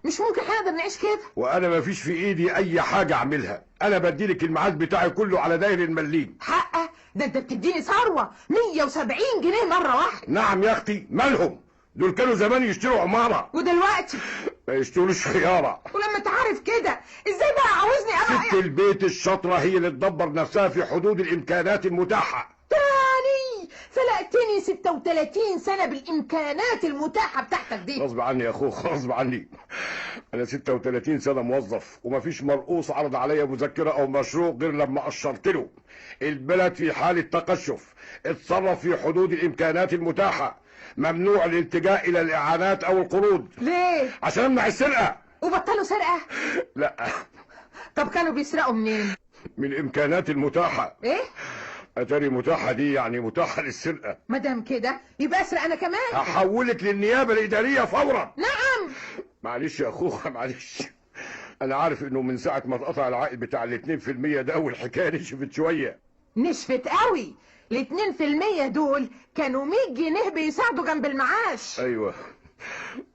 مش ممكن هنقدر نعيش كده. وانا مفيش في ايدي اي حاجه اعملها، انا بديلك الميعاد بتاعي كله على داير المليم. حقه؟ ده انت بتديني ثروه 170 جنيه مره واحده. نعم يا اختي، مالهم؟ دول كانوا زمان يشتروا عماره، ودلوقتي ما يشتروش خياره. ولما انت عارف كده ازاي بقى عاوزني ست البيت الشاطره هي اللي تدبر نفسها في حدود الامكانات المتاحه. تاني فلقتني 36 سنه بالامكانات المتاحه بتاعتك دي. غصب عني يا اخوخ، غصب عني. انا 36 سنه موظف ومفيش مرؤوس عرض عليا مذكره او مشروع غير لما قشرت له. البلد في حاله تقشف، اتصرف في حدود الامكانات المتاحه، ممنوع الالتجاء الى الاعانات او القروض. ليه؟ عشان امنع السرقه. وبطلوا سرقه؟ لا. طب كانوا بيسرقوا منين؟ من الامكانات المتاحه. ايه؟ اتاري متاحه دي يعني متاحه للسرقه. مادام كده يبقى اسرق انا كمان. هحولك للنيابه الاداريه فورا. نعم. معلش يا اخوخ معلش، انا عارف انه من ساعه ما اتقطع العائد بتاع ال2% ده والحكايه نشفت شويه. نشفت قوي. ال2% دول كانوا 100 جنيه بيساعدوا جنب المعاش. ايوه،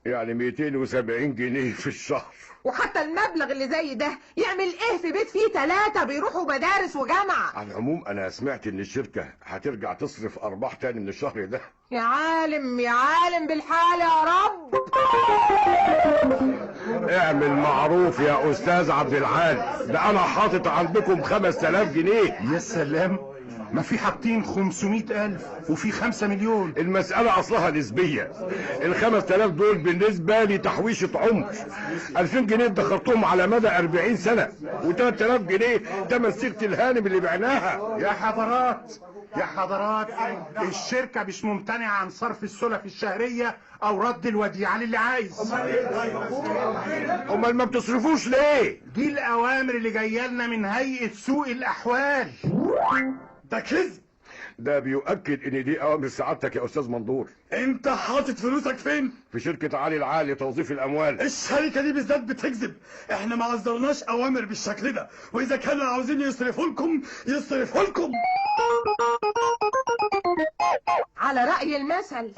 يعني 270 جنيه في الشهر. وحتى المبلغ اللي زي ده يعمل ايه في بيت فيه 3 بيروحوا مدارس وجامعة؟ على العموم انا سمعت ان الشركه هترجع تصرف ارباح تاني من الشهر ده. يا عالم يا عالم بالحال يا رب. اعمل معروف يا استاذ عبد العال، ده انا حاطط عندكم 5000 جنيه. يا سلام، ما في حاطين 500,000 وفي 5 مليون. المسألة أصلها نسبية. ال5000 دول بالنسبة لي تحويشة عمر. 2000 جنيه ادخرتهم على مدى 40 سنة، و3000 جنيه ده مسيرة الهانم اللي بعناها. يا حضرات الشركة مش ممتنعة عن صرف السلف الشهرية أو رد الوديعة للي عايز. أمال ما بتصرفوش ليه؟ دي الأوامر اللي جاية لنا من هيئة سوق الأحوال. ده كذب. ده بيؤكد ان دي اوامر سعادتك يا استاذ منظور. انت حاطط فلوسك فين؟ في شركة علي العال لتوظيف الاموال. الشركة دي بالذات بتكذب، احنا ما اصدرناش اوامر بالشكل ده، واذا كانوا عاوزين يصرفوا لكم يصرفوا لكم. على رأي المثل،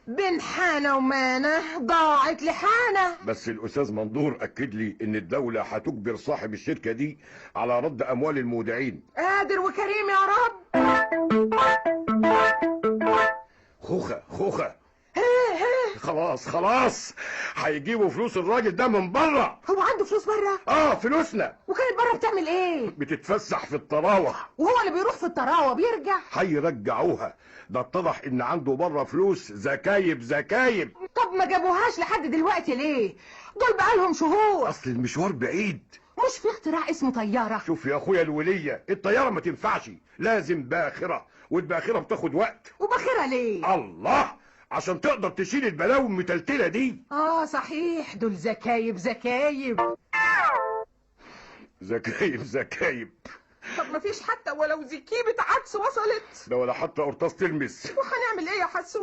بين حانة ومانة ضاعت لحانة. بس الاستاذ منظور اكد لي ان الدولة هتجبر صاحب الشركة دي على رد اموال المودعين. قادر وكريم يا رب. خوخة خلاص هيجيبوا فلوس الراجل ده من بره. هو عنده فلوس بره؟ فلوسنا. وكانت بره بتعمل ايه؟ بتتفسح في الطراوة. وهو اللي بيروح في الطراوة بيرجع؟ هيرجعوها. ده اتضح ان عنده بره فلوس زكايب. طب ما جابوهاش لحد دلوقتي ليه؟ دول بقالهم شهور. اصل المشوار بعيد. مش في اختراع اسمه طيارة؟ شوف يا اخويا الولية، الطيارة ما تنفعش، لازم باخرة، والباخرة بتاخد وقت. وباخرة ليه؟ الله، عشان تقدر تشيل البلاوي المتلتلة دي. صحيح، دول زكايب. زكايب. طب ما فيش حتى ولو زكيبة عدس وصلت؟ ده ولا حتى قرطاس تلمس. وهنعمل ايه يا حسون؟